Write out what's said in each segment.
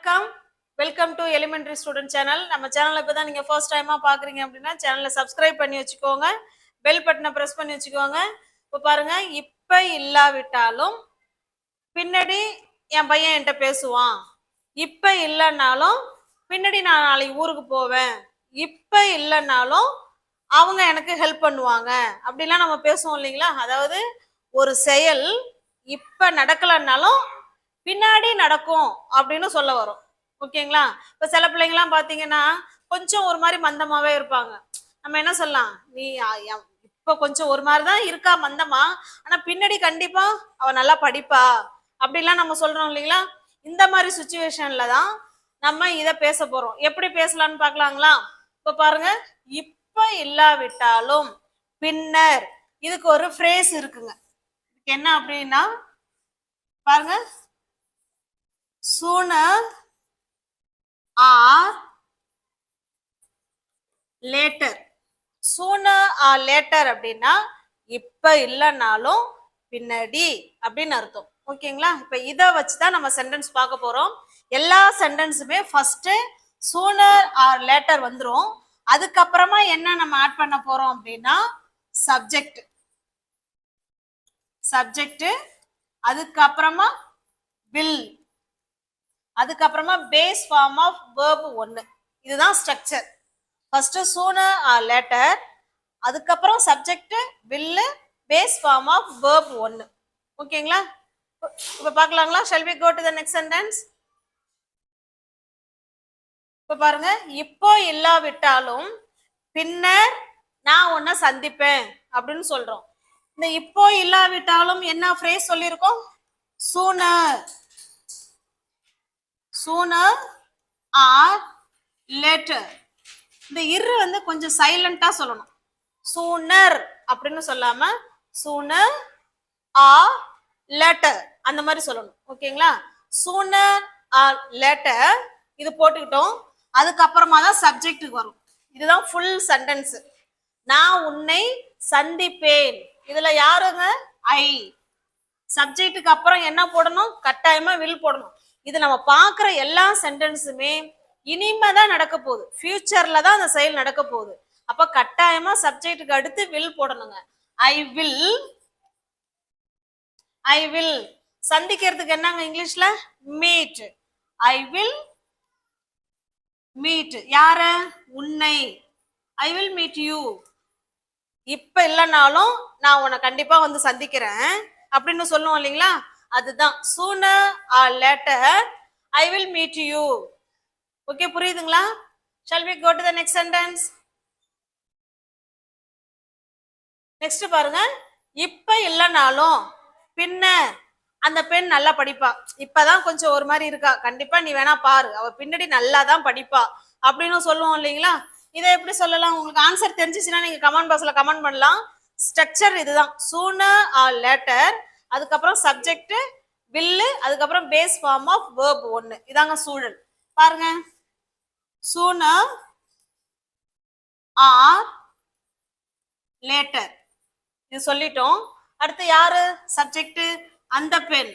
வணக்கம். Welcome to elementary student channel. நம்ம சேனலை இப்போ தான் நீங்கள் ஃபர்ஸ்ட் டைமாக பார்க்குறீங்க அப்படின்னா சேனலை சப்ஸ்கிரைப் பண்ணி வச்சுக்கோங்க, பெல் பட்டனை ப்ரெஸ் பண்ணி வச்சுக்கோங்க. இப்போ பாருங்க, இப்போ இல்லாவிட்டாலும் பின்னாடி என் பையன் என்கிட்ட பேசுவான், இப்போ இல்லைன்னாலும் பின்னாடி நான் நாளைக்கு ஊருக்கு போவேன், இப்போ இல்லைன்னாலும் அவங்க எனக்கு ஹெல்ப் பண்ணுவாங்க அப்படிலாம் நம்ம பேசுவோம் இல்லைங்களா. அதாவது ஒரு செயல் இப்போ நடக்கலைன்னாலும் பின்னாடி நடக்கும் அப்படின்னு சொல்ல வரும். ஓகேங்களா. இப்ப சில பிள்ளைங்கலாம் பாத்தீங்கன்னா கொஞ்சம் ஒரு மாதிரி மந்தமாவே இருப்பாங்க. நம்ம என்ன சொல்லலாம், நீ இப்ப கொஞ்சம் ஒரு மாதிரிதான் இருக்கா மந்தமா, ஆனா பின்னாடி கண்டிப்பா அவ நல்லா படிப்பா அப்படிலாம் நம்ம சொல்றோம் இல்லைங்களா. இந்த மாதிரி சுச்சுவேஷன்ல தான் நம்ம இத பேச போறோம். எப்படி பேசலாம்னு பாக்கலாங்களா. இப்ப பாருங்க, இப்ப இல்லாவிட்டாலும் பின்னர், இதுக்கு ஒரு ஃப்ரேஸ் இருக்குங்க. என்ன அப்படின்னா பாருங்க, sooner or later. sooner or later அப்படின்னா இப்ப இல்லைன்னாலும் பின்னாடி அப்படின்னு அர்த்தம். ஓகேங்களா. இப்ப இதை வச்சுதான் நம்ம சென்டென்ஸ் பார்க்க போறோம். எல்லா சென்டென்ஸுமே ஃபர்ஸ்ட் sooner or later வந்துரும். அதுக்கப்புறமா என்ன நம்ம ஆட் பண்ண போறோம் அப்படின்னா சப்ஜெக்ட், அதுக்கப்புறமா will, அதுக்கப்புறமா பேஸ் ஃபார்ம் ஆஃப் verb 1. இதுதான் structure. First sooner or later, அதுக்கப்புறம் subject, will, base form of verb 1. ஓகேங்களா. இப்ப பார்க்கலாங்களா. shall we go to the next sentence? இப்ப பாருங்க, இப்போ இல்லாவிட்டாலும் பின்னர் நான் உன்னை சந்திப்பேன் அப்படின்னு சொல்றோம். இந்த இப்போ இல்லாவிட்டாலும் என்ன ஃப்ரேஸ் சொல்லியிருக்கோம், sooner or later. இந்த இரு வந்து கொஞ்சம் சைலண்டா சொல்லணும். சூனர் அப்படின்னு சொல்லாம sooner or later அந்த மாதிரி சொல்லணும். ஓகேங்களா. sooner or later இது போட்டுக்கிட்டோம். அதுக்கப்புறமா தான் சப்ஜெக்டுக்கு வரும். இதுதான் ஃபுல் சென்டென்ஸ். நான் உன்னை சந்திப்பேன். இதுல யாருங்க, ஐ. சப்ஜெக்டுக்கு அப்புறம் என்ன போடணும், கட்டாயமா வில் போடணும். இது நம்ம பார்க்குற எல்லா சென்டென்ஸுமே இனிமேதான் நடக்க போகுது, ஃபியூச்சர்ல தான் அந்த செயல் நடக்க போகுது. அப்ப கட்டாயமா சப்ஜெக்டுக்கு அடுத்து வில் போடணுங்க. ஐ வில் சந்திக்கிறதுக்கு என்னங்க இங்கிலீஷ்ல, மீட். ஐ வில் மீட் யார, உன்னை. I will meet you. இப்ப இல்லைனாலும் நான் உன்னை கண்டிப்பா வந்து சந்திக்கிறேன் அப்படின்னு சொல்லுவோம் இல்லைங்களா. அதுதான் sooner or later I will meet you. Okay, புரியுதுங்களா. shall we go to the next sentence? Next பாருங்க, இப்ப இல்லைனாலும் பின்ன அந்த பெண் நல்லா படிப்பா. இப்பதான் கொஞ்சம் ஒரு மாதிரி இருக்கா, கண்டிப்பா நீ வேணா பாரு, அவ பின்னாடி நல்லா தான் படிப்பா அப்படின்னு சொல்லுவோம் இல்லைங்களா. இதை எப்படி சொல்லலாம், உங்களுக்கு ஆன்சர் தெரிஞ்சிச்சுன்னா நீங்க கமெண்ட் பாக்ஸ்ல கமெண்ட் பண்ணலாம். ஸ்ட்ரக்சர் இதுதான், sooner or later, அதுக்கப்புறம் சப்ஜெக்ட், will, அதுக்கப்புறம் பேஸ் ஃபார்ம் ஆஃப் verb 1. இதாங்க சூழல். பாருங்க, sooner or later இது சொல்லிட்டோம். அடுத்து யாரு சப்ஜெக்ட், அந்த பெண்.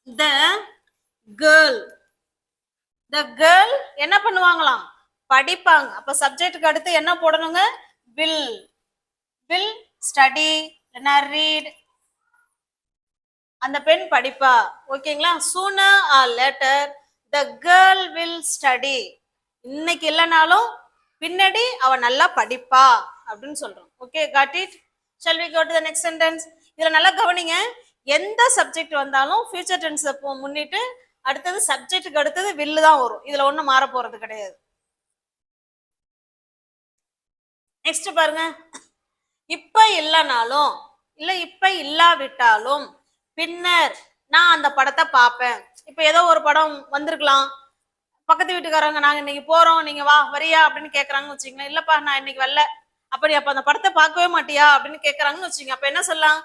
the girl என்ன பண்ணுவாங்களாம், படிப்பாங்க. அப்ப சப்ஜெக்டுக்கு அடுத்து என்ன போடணுங்க, will study, read. அந்த பெண் படிப்பா. ஓகேங்களா. sooner or later the girl will study. இன்னைக்கு இல்லைனாலும் பின்னாடி அவ நல்லா படிப்பா அப்படின்னு சொல்றோம். Okay, got it? shall we go to the next sentence? இதுல நல்லா கவனிங்க, எந்த சப்ஜெக்ட் வந்தாலும் ஃபியூச்சர் டென்ஸ் முன்னிட்டு அடுத்தது சப்ஜெக்டுக்கு அடுத்தது will தான் வரும். இதுல ஒண்ணும் மாற போறது கிடையாது. நெக்ஸ்ட் பாருங்க, இப்ப இல்லைனாலும் இல்ல இப்ப இல்லாவிட்டாலும் பின்னர் நான் அந்த படத்தை பார்ப்பேன். இப்ப ஏதோ ஒரு படம் வந்திருக்கலாம், பக்கத்து வீட்டுக்காரங்க நாங்க இன்னைக்கு போறோம், நீங்க வரியா அப்படின்னு கேக்குறாங்கன்னு வச்சுக்கோங்களேன். இல்லப்பா நான் இன்னைக்கு வரல. அப்படி அப்ப அந்த படத்தை பார்க்கவே மாட்டியா அப்படின்னு கேக்குறாங்கன்னு வச்சுக்கோங்க. அப்ப என்ன சொல்லலாம்,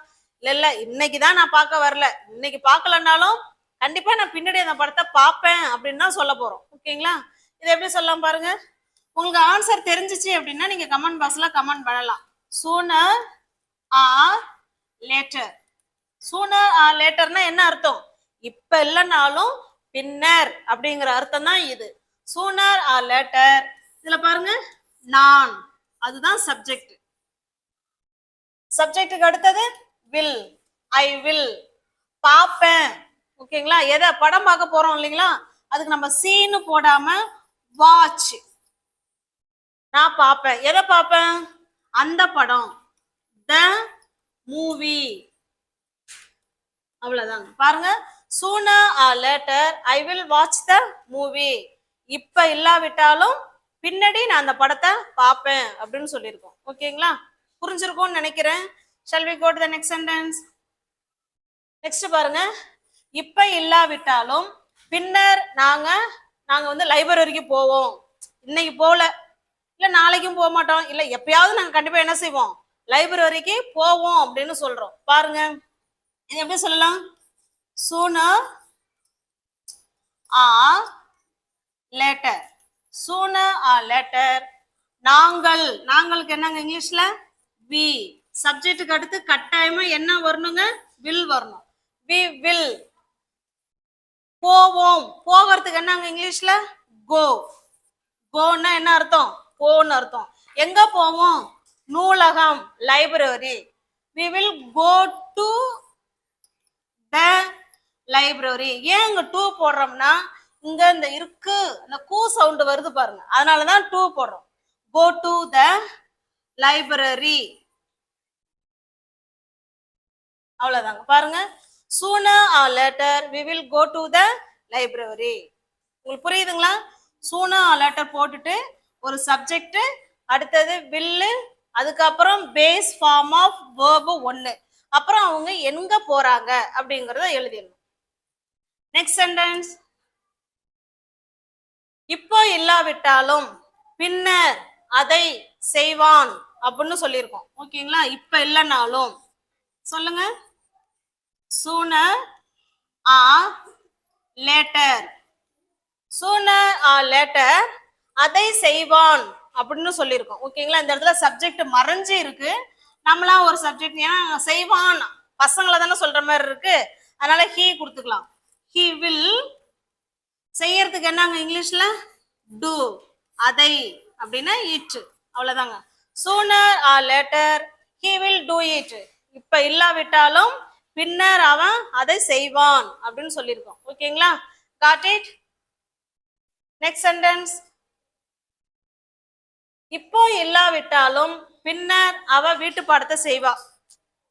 இல்ல இன்னைக்குதான் நான் பார்க்க வரல, இன்னைக்கு பார்க்கலன்னாலும் கண்டிப்பா நான் பின்னாடி அந்த படத்தை பார்ப்பேன் அப்படின்னு தான் சொல்ல போறோம். ஓகேங்களா. இதை எப்படி சொல்லலாம் பாருங்க. உங்களுக்கு ஆன்சர் தெரிஞ்சிச்சு அப்படின்னா நீங்க கமெண்ட் பாக்ஸ்ல கமெண்ட் பண்ணலாம். sooner or later. sooner or laterனா என்ன அர்த்தம், இப்ப இல்லைனாலும் பின்னர் அப்படிங்கிற அர்த்தம் தான் இது. sooner or later. இதுல பாருங்க நான், அதுதான் சப்ஜெக்ட். சப்ஜெக்ட்டுக்கு அடுத்தது will, I will. பாப்பேன், ஓகேங்களா? எதை படம் பார்க்க போறோம் இல்லைங்களா, அதுக்கு நம்ம சீன்னு போடாம வாட்ச். நான் பாப்பேன், எதை பாப்பேன்? அந்த படம், the movie. அவ்வளவுதாங்க. பாருங்க, sooner or later I will watch the movie. இப்ப இல்லாவிட்டாலும் பின்னாடி நான் அந்த படத்தை பாப்பேன் அப்படின்னு சொல்லியிருக்கோம். ஓகேங்களா? புரிஞ்சிருக்கும்னு நினைக்கிறேன். shall we go to the next sentence? Next பாருங்க, இப்ப இல்லாவிட்டாலும் பின்னர் நாங்க வந்து லைப்ரரிக்கு போவோம். இன்னைக்கு போகல, இல்ல நாளைக்கும் போக மாட்டோம், இல்ல எப்பயாவது நாங்க கண்டிப்பா என்ன செய்வோம், லைப்ரரிக்கு போவோம் அப்படின்னு சொல்றோம். பாருங்க, இது எப்படி சொல்லலாம்? sooner or later. sooner or later. நாங்களுக்கு என்னங்க இங்கிலீஷ்ல? we. சப்ஜெக்ட்டுக்கு அடுத்து கட்டாயமா என்ன வரணுங்க? will வரணும். we will. போவோம், போகிறதுக்கு என்னங்க இங்கிலீஷ்ல? go. கோன்னா என்ன அர்த்தம்? போன்னு அர்த்தம். எங்க போவோம்? நூலகம், library. we will go to the library. ஏன் இங்க டூ போடுறோம்னா, இங்க இந்த இருக்கு அந்த கூ சவுண்ட் வருது பாருங்க, அதனாலதான் டூ போடுறோம். go to the library. அவ்வளவுதாங்க. பாருங்க, sooner or later we will go to the library. உங்களுக்கு புரியுதுங்களா? sooner or later போட்டுட்டு ஒரு சப்ஜெக்ட், அடுத்தது will, அதுக்கப்புறம் பேஸ் ஃபார்ம் ஆஃப் verb 1, அப்புறம் அவங்க எங்க போறாங்க அப்படிங்கறத எழுதிடணும். நெக்ஸ்ட் சென்டென்ஸ், இப்போ இல்லாவிட்டாலும் பின்னர் அதை செய்வான் அப்படின்னு சொல்லியிருக்கோம். ஓகேங்களா? இப்ப இல்லைனாலும் சொல்லுங்க. sooner or later. sooner or later அதை செய்வான் அப்படின்னு சொல்லியிருக்கோம். ஓகேங்களா? இந்த இடத்துல சப்ஜெக்ட் மறைஞ்சு இருக்கு, நம்மளா ஒரு சப்ஜெக்ட், ஏன்னா செய்வான் பசங்களை தானே சொல்ற மாதிரி இருக்கு, அதனால he கொடுத்துக்கலாம். he will. செய்யறதுக்கு என்னங்க இங்கிலீஷ்ல? do. அதை அப்படின்னா it. அவ்வளவுதாங்க. sooner or later he will do it. இப்ப இல்லாவிட்டாலும் பின்னர் அவன் அதை செய்வான் அப்படின்னு சொல்லியிருக்கோம். ஓகேங்களா? got it? next sentence, இப்போ இல்லாவிட்டாலும் பின்னர் அவ வீட்டு பாடத்தை செய்வா.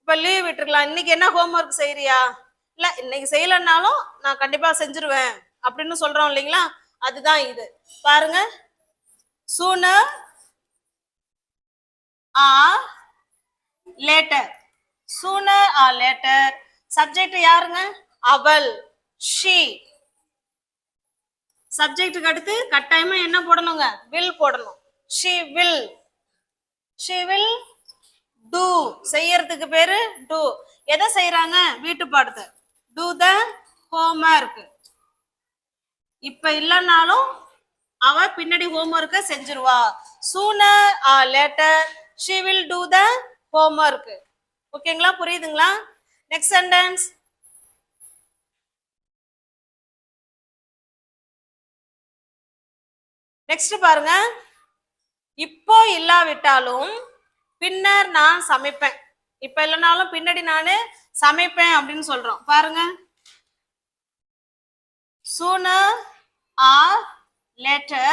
இப்ப லீவ் விட்டுருக்கலாம், இன்னைக்கு என்ன ஹோம்ஒர்க் செய்யறியா? இல்ல இன்னைக்கு செய்யலன்னாலும் நான் கண்டிப்பா செஞ்சிருவேன் அப்படின்னு சொல்றோம் இல்லைங்களா, அதுதான் இது. பாருங்க, sooner or later. sooner or later. Subject யாருங்க? அவள், she. சப்ஜெக்ட்டுக்கு அடுத்து கட்டாயமா என்ன போடணுங்க? will போடணும். she will. she will do. செய்யறதுக்கு பேரு do. எதை செய்யறாங்க? வீட்டு பாடத்தை. do the homework. இப்ப இல்லைன்னாலும் அவ பின்னாடி ஹோம்ஒர்க்க செஞ்சிருவா. sooner or later she will do the homework. ஓகேங்களா? புரியுதுங்களா? நெக்ஸ்ட் சென்டென்ஸ், நெக்ஸ்ட் பாருங்க, இப்போ இல்லாவிட்டாலும் பின்னர் நான் சமைப்பேன். இப்ப இல்லைனாலும் பின்னாடி நானு சமைப்பேன் அப்படின்னு சொல்றோம். பாருங்க, sooner or later.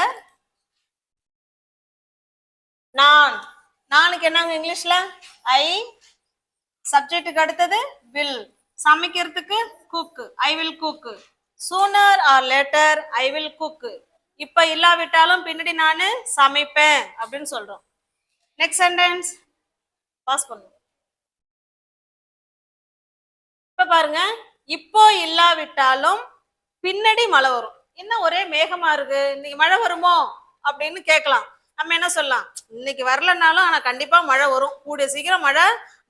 நானுக்கு என்னங்க இங்கிலீஷ்ல? ஐ. சப்ஜெக்ட்டுக்கு அடுத்தது will. சமைக்கிறதுக்கு cook, I will cook. sooner or later I will cook. இப்ப இல்லாவிட்டாலும் பின்னாடி நானு சமைப்பேன் அப்படின்னு சொல்றோம். நெக்ஸ்ட் சென்டென்ஸ் பாஸ் பண்ணுங்க. இப்ப பாருங்க, இப்போ இல்லாவிட்டாலும் பின்னாடி மழை வரும். என்ன ஒரே மேகமா இருக்கு, இன்னைக்கு மழை வருமோ அப்படின்னு கேட்கலாம். நம்ம என்ன சொல்லலாம்? இன்னைக்கு வரலனாலும் ஆனா கண்டிப்பா மழை வரும், கூடிய சீக்கிரம் மழை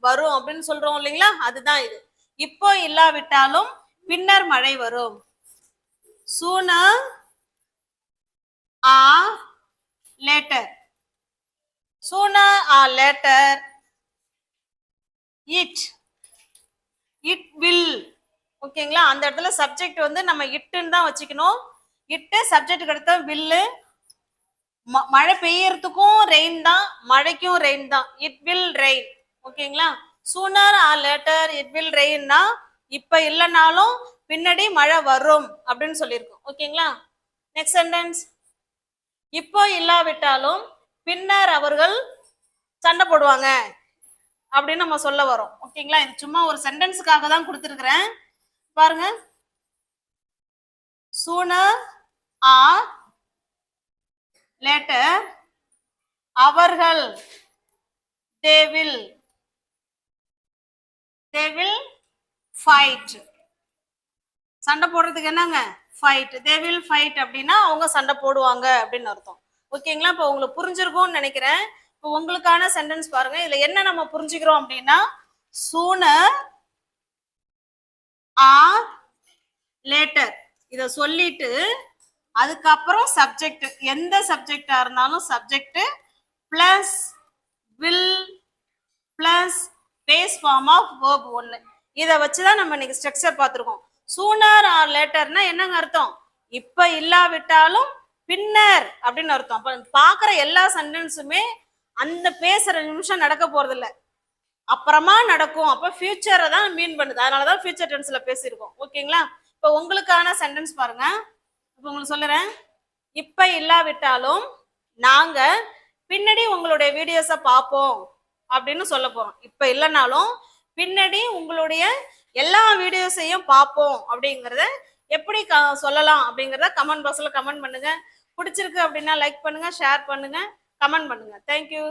வரும் அப்படின்னு சொல்றோம் இல்லைங்களா, அதுதான் இது. இப்போ இல்லாவிட்டாலும் பின்னர் மழை வரும். sooner or later. sooner or later it will. ஓகேங்களா? அந்த இடத்துல சப்ஜெக்ட் வந்து நம்ம இட்டுன்னு தான் வச்சுக்கணும். இட்டு சப்ஜெக்ட்டுக்கு அடுத்த வில்லு. மழை பெய்யறதுக்கும் ரெயின் தான், மழைக்கும் ரெயின் தான். It will rain. ஓகேங்களா? Sooner or later it will ரெயின்னா இப்ப இல்லைனாலும் பின்னாடி மழை வரும் அப்படின்னு சொல்லியிருக்கோம். ஓகேங்களா? Next sentence. இப்போ இல்லாவிட்டாலும் பின்னர் அவர்கள் சண்டை போடுவாங்க அப்படின்னு நம்ம சொல்ல வரோம். ஓகேங்களா? இது சும்மா ஒரு சென்டென்ஸுக்காக தான் கொடுத்துருக்கிறேன். பாருங்க. சூனர் ஆர் லேட்டர் அவர்கள் they will fight. சண்டை போடுறதுக்கு என்னங்க? ஃபைட். they will fight அப்படின்னா அவங்க சண்டை போடுவாங்க அப்படின்னு அர்த்தம். ஓகேங்களா? இப்போ உங்களுக்கு புரிஞ்சிருக்கும்னு நினைக்கிறேன். இப்போ உங்களுக்கான சென்டென்ஸ் பாருங்க. இதுல என்ன நம்ம புரிஞ்சுக்கிறோம் அப்படின்னா sooner or later இத சொல்லிட்டு அதுக்கப்புறம் சப்ஜெக்ட், எந்த சப்ஜெக்டா இருந்தாலும் subject plus will plus base form of verb ஒன்று. இதை வச்சுதான் நம்ம இன்னைக்கு ஸ்ட்ரக்சர் பார்த்துருக்கோம். சூனர் ஆர் லேட்டர்னா என்னங்க அர்த்தம்? இப்ப இல்லாவிட்டாலும் பின்னர் அப்படின்னு அர்த்தம். அப்ப பாக்குற எல்லா சென்டென்ஸுமே அந்த பேசுற நிமிஷம் நடக்க போறது இல்ல, அப்புறமா நடக்கும். அப்ப ஃபியூச்சரை தான் மீன் பண்ணுது. அதனாலதான் ஃபியூச்சர் டென்ஸ்ல பேசியிருக்கோம். ஓகேங்களா? இப்ப உங்களுக்கான சென்டென்ஸ் பாருங்க. இப்ப உங்களுக்கு சொல்லுறேன். இப்ப இல்லாவிட்டாலும் நாங்க பின்னாடி உங்களுடைய வீடியோஸை பார்ப்போம் அப்படின்னு சொல்ல போறோம். இப்ப இல்லைனாலும் பின்னாடி உங்களுடைய எல்லா வீடியோஸையும் பார்ப்போம் அப்படிங்கறத எப்படி சொல்லலாம் அப்படிங்கறத கமெண்ட் பாக்ஸ்ல கமெண்ட் பண்ணுங்க. பிடிச்சிருக்கு அப்படின்னா லைக் பண்ணுங்க, ஷேர் பண்ணுங்க, கமெண்ட் பண்ணுங்க. தேங்க்யூ.